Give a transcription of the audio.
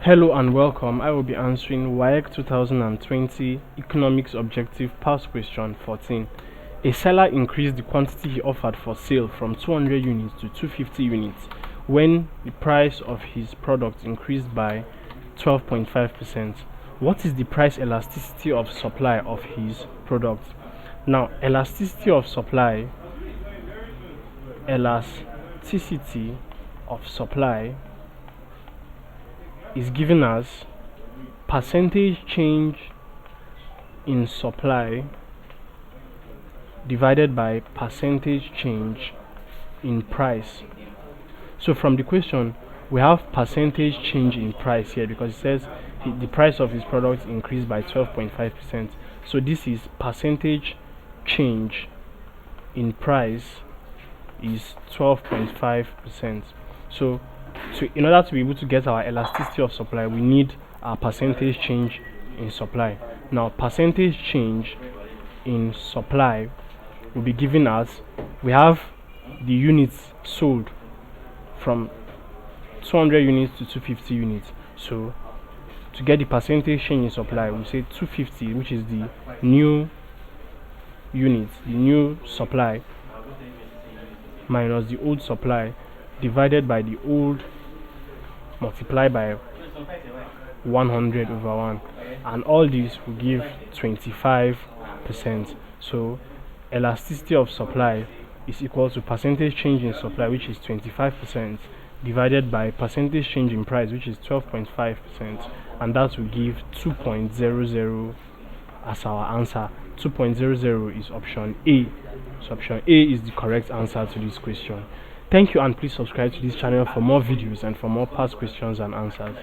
Hello and welcome. I will be answering WAEC 2020 Economics Objective Past Question 14. A seller increased the quantity he offered for sale from 200 units to 250 units when the price of his product increased by 12.5%. What is the price elasticity of supply of his product? Now, elasticity of supply is given as percentage change in supply divided by percentage change in price. So from the question, we have percentage change in price here because it says the price of his product increased by 12.5%. So this is percentage change in price is 12.5%. So in order to be able to get our elasticity of supply, we need our percentage change in supply. Now, percentage change in supply will be given as we have the units sold from 200 units to 250 units. So to get the percentage change in supply, we say 250, which is the new units, the new supply, minus the old supply, divided by the old multiplied by 100 over 1, and all this will give 25%. So elasticity of supply is equal to percentage change in supply, which is 25%, divided by percentage change in price, which is 12.5%, and that will give 2.00 as our answer. 2.00 is option A. So option A is the correct answer to this question. Thank you, and please subscribe to this channel for more videos and for more past questions and answers.